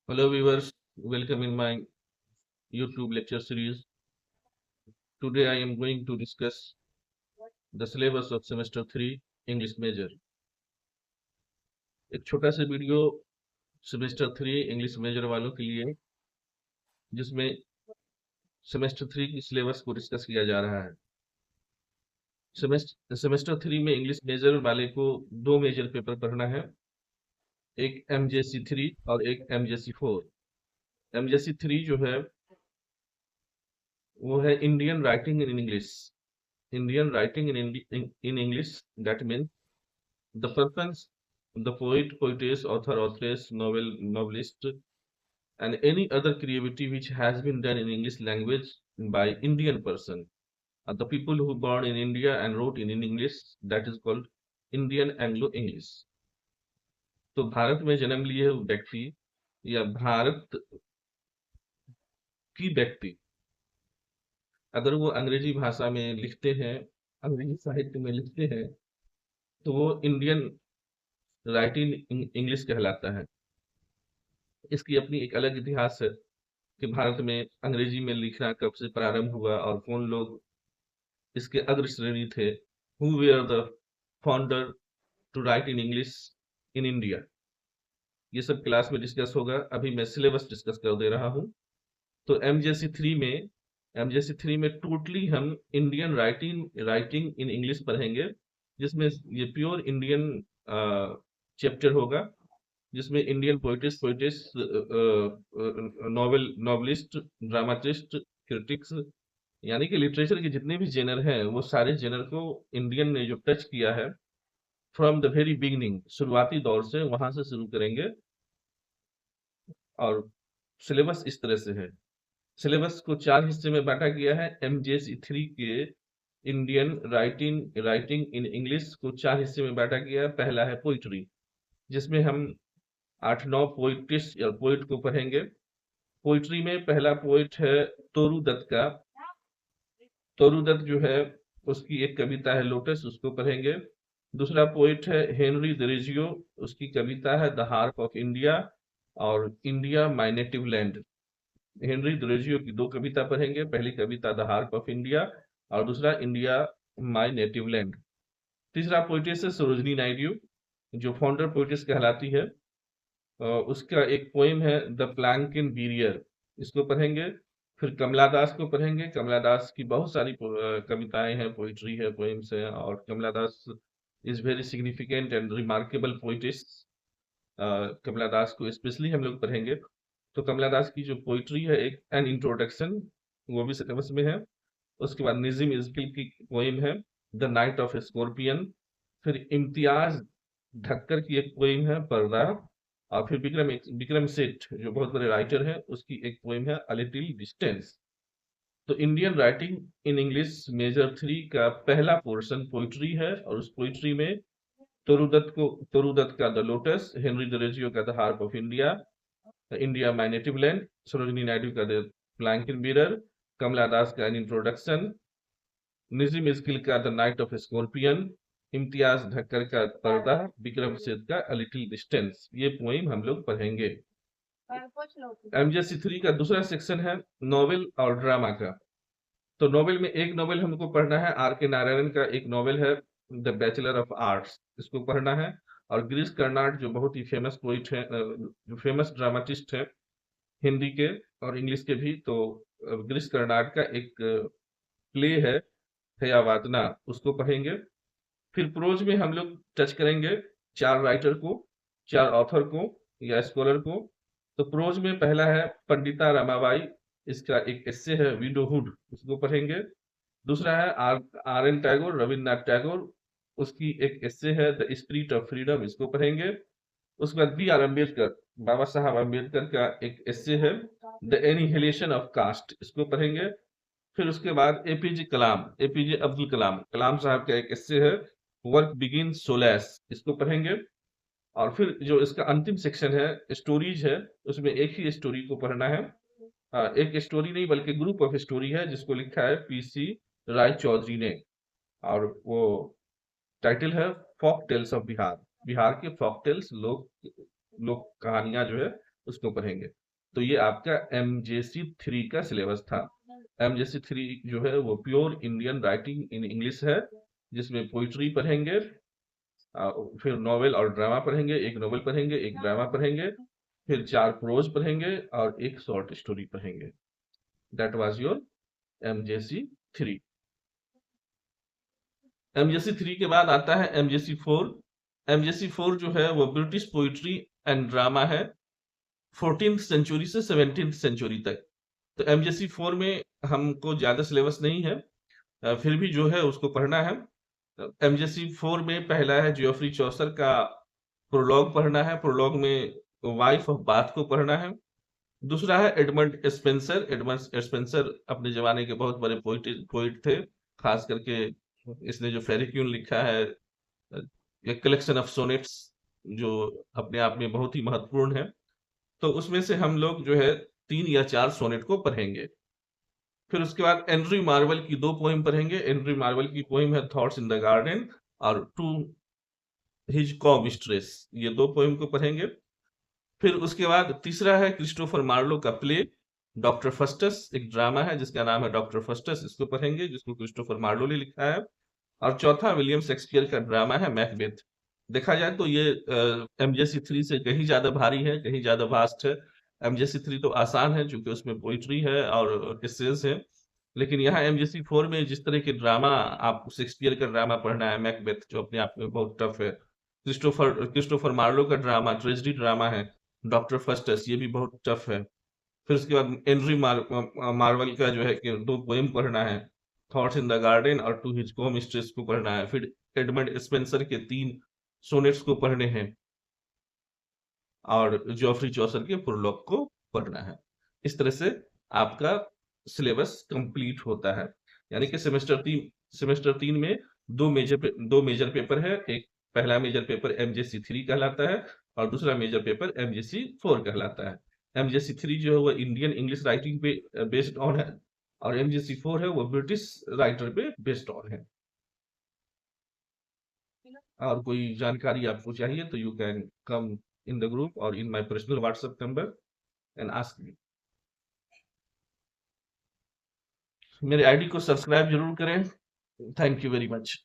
Hello viewers, welcome in my YouTube lecture series. Today I am going to discuss the syllabus of semester 3 English major. एक छोटा सा video semester 3 English major वालों के लिए जिसमें semester 3 की syllabus को डिस्कस किया जा रहा है। सेमेस्टर 3 में इंग्लिश मेजर वाले को दो मेजर पेपर पढ़ना है, एक MJC 3 और एक MJC 4। MJC 3 जो है वो है Indian writing in English. Indian writing in English that means the persons, the poet, poetess, author, authoress, novelist, and any other creativity which has been done in English language by Indian person. The people who born in India and wrote in English, that is called Indian Anglo-English. तो भारत में जन्म लिए व्यक्ति या भारत की व्यक्ति अगर वो अंग्रेजी भाषा में लिखते हैं, अंग्रेजी साहित्य में लिखते हैं, तो वो इंडियन राइटिंग इंग्लिश कहलाता है। इसकी अपनी एक अलग इतिहास है कि भारत में अंग्रेजी में लिखना कब से प्रारंभ हुआ और कौन लोग इसके अग्रश्रेणी थे, who were the founder to write in English in India. ये सब क्लास में डिस्कस होगा। अभी मैं सिलेबस डिस्कस कर दे रहा हूँ। तो एमजेसी 3 में टोटली हम इंडियन राइटिंग इन इंग्लिश पढ़ेंगे, जिसमें ये प्योर इंडियन चैप्टर होगा, जिसमें इंडियन पोइटिस, नॉवलिस्ट, ड्रामाटिस्ट, क्रिटिक्स, यानी कि लिटरेचर के जितने भी जेनर हैं वो सारे जेनर को इंडियन ने जो टच किया है फ्रॉम द वेरी बिगिनिंग, शुरुआती दौर से वहां से शुरू करेंगे। और सिलेबस इस तरह से है। सिलेबस को 4 हिस्से में बांटा गया है। MJC 3 के इंडियन राइटिंग इन इंग्लिश को 4 हिस्से में बांटा गया है। पहला है पोइट्री, जिसमें हम 8-9 पोइटिस या पोइट को पढ़ेंगे। पोइट्री में पहला पोइट है तोरू दत्त का। तोरू दत्त जो है उसकी एक कविता है लोटस, उसको पढ़ेंगे। दूसरा पोइट है हेनरी दरेजियो, उसकी कविता है द हार्प ऑफ इंडिया और India my native land. Henry Derozio की दो कविता पढ़ेंगे, पहली कविता द हार्प ऑफ इंडिया और दूसरा इंडिया माय नेटिव लैंड। तीसरा पोइटिस है सरोजनी नायडू, जो फाउंडर पोइटिस कहलाती है। उसका एक पोइम है द प्लैंकिन बीरियर, इसको पढ़ेंगे। फिर कमला दास को पढ़ेंगे। कमला दास की बहुत सारी कविताएं हैं, पोइट्री है, पोइम्स हैं, और Kamala Das is very significant and remarkable poetess. Kamala Das को स्पेशली हम लोग पढ़ेंगे। तो कमला दास की जो पोइट्री है एक एन इंट्रोडक्शन, वो भी सिलेबस में है। उसके बाद निजिम इजकिल की पोइम है द नाइट ऑफ स्कॉर्पियन। फिर इम्तियाज ढक्कर की एक पोइम है पर्दा। और फिर विक्रम सेठ जो बहुत बड़े राइटर हैं, उसकी एक पोइम है अ लिटिल डिस्टेंस। तो Indian writing in English major 3 का पहला पोर्शन पोइट्री है, और उस पोइट्री में तोरू दत्त का द लोटस, हेनरी दरेजियो का the harp of India, India my native land, Sarojini Naidu का द प्लैंकिन मिरर, कमला दास का एन इंट्रोडक्शन, निजिम इस्किल का the night of scorpion, Imtiaz Dharker का पर्दा, विक्रम सेठ का अ लिटिल डिस्टेंस, ये पोइम हम लोग पढ़ेंगे। MJC 3 का दूसरा सेक्शन है नॉवेल और ड्रामा का। तो नॉवेल में एक नॉवेल हमको पढ़ना है, R.K. नारायणन का एक नॉवेल है द बैचलर ऑफ आर्ट्स, इसको पढ़ना है। और गिरीश कर्नाड जो बहुत ही फेमस पोइट है, जो फेमस ड्रामाटिस्ट है हिंदी के और इंग्लिश के भी, तो गिरीश कर्नाड का एक प्ले है हयावादना, उसको पढ़ेंगे। फिर प्रोज में हम लोग टच करेंगे 4 राइटर को, 4 ऑथर को या स्कॉलर को। तो प्रोज में पहला है पंडिता रमाबाई, इसका एक एस्से है विडोहुड, उसको पढ़ेंगे। दूसरा है आर एन टैगोर, रविन्द्रनाथ टैगोर, उसकी एक एस्से है द स्पिरिट ऑफ फ्रीडम, इसको पढ़ेंगे। उसके बाद बी आर अम्बेडकर, बाबा साहब अम्बेडकर का एक एस्से है द एनिहिलेशन ऑफ कास्ट, इसको पढ़ेंगे। फिर उसके बाद एपीजे अब्दुल कलाम, कलाम साहब का एक एस्से है वर्क बिगिन सोलैस, इसको पढ़ेंगे। और फिर जो इसका अंतिम सेक्शन है स्टोरीज है, उसमें एक ही स्टोरी को पढ़ना है। एक स्टोरी नहीं बल्कि ग्रुप ऑफ स्टोरी है, जिसको लिखा है PC राय चौधरी ने, और वो टाइटल है folk tales of Bihar. Bihar के फोक टेल्स, लोक लोक कहानियां जो है उसको पढ़ेंगे। तो ये आपका एमजेसी 3 का सिलेबस था। एमजेसी 3 जो है वो pure Indian writing in English है, जिसमें पोइट्री पढ़ेंगे, फिर नॉवेल और ड्रामा पढ़ेंगे, एक नॉवेल पढ़ेंगे, एक ड्रामा पढ़ेंगे, फिर 4 प्रोज पढ़ेंगे और एक शॉर्ट स्टोरी पढ़ेंगे। That was your MJC 3। MJC 3 के बाद आता है एमजेसी 4। एमजेसी 4 जो है वो ब्रिटिश पोइट्री एंड ड्रामा है, 14th सेंचुरी से 17th सेंचुरी तक। तो एमजेसी 4 में हमको ज्यादा सिलेबस नहीं है, फिर भी जो है उसको पढ़ना है। एमजेसी 4 में पहला है जियोफ्री चौसर का प्रोलॉग पढ़ना है, प्रोलॉग में वाइफ ऑफ बाथ को पढ़ना है। दूसरा है एडमंड स्पेंसर। एडमंड स्पेंसर अपने जमाने के बहुत बड़े पोइट थे, खास करके इसने जो फेरी क्यून लिखा है, एक कलेक्शन ऑफ सोनेट्स, जो अपने आप में बहुत ही महत्वपूर्ण है। तो उसमें से हम लोग जो है 3 या 4 सोनेट को पढ़ेंगे। फिर उसके बाद एंड्रयू मार्वल की 2 पोएम पढ़ेंगे। एंड्रयू मार्वल की पोएम है थॉट्स इन द गार्डन और टू हिज कॉ मिस्ट्रेस, ये 2 पोएम को पढ़ेंगे। फिर उसके बाद तीसरा है क्रिस्टोफर मार्लो का प्ले डॉक्टर फस्टस, एक ड्रामा है जिसका नाम है डॉक्टर फस्टस, इसको पढ़ेंगे, जिसको क्रिस्टोफर मार्लो ने लिखा है। और चौथा विलियम शेक्सपियर का ड्रामा है मैकबेथ। देखा जाए तो ये एमजेसी 3 से कहीं ज्यादा भारी है, कहीं ज्यादा वास्ट है। एमजेसी 3 तो आसान है क्योंकि उसमें पोइट्री है और एसेंस है, लेकिन यहाँ एमजेसी 4 में जिस तरह के ड्रामा, आपको शेक्सपियर का ड्रामा पढ़ना है मैकबेथ, जो अपने आप में बहुत टफ है। क्रिस्टोफर मार्लो का ड्रामा ट्रेजेडी ड्रामा है डॉक्टर फस्टस, ये भी बहुत टफ है। फिर उसके बाद मार्वल का जो है कि 2 पोएम पढ़ना है, थॉट्स इन द गार्डन और टू हिज होम मिस्ट्रेस को पढ़ना है। फिर एडमंड स्पेंसर के 3 सोनेट्स को पढ़ने हैं और जॉफ्री चौसर के प्रोलॉग को पढ़ना है। इस तरह से आपका सिलेबस कंप्लीट होता है। यानी कि सेमेस्टर 3 में 2 मेजर पेपर है। एक पहला मेजर पेपर एमजेसी 3 कहलाता है और दूसरा मेजर पेपर एमजेसी 4 कहलाता है। एमजेसी 3 जो है वो इंडियन इंग्लिश राइटिंग पे बेस्ड ऑन है और एमजेसी 4 है वो ब्रिटिश राइटर पे बेस्ड ऑन है। और कोई जानकारी आपको चाहिए तो you can come in the group और in my personal WhatsApp number and ask me. मेरे आईडी को सब्सक्राइब जरूर करें। Thank you very much.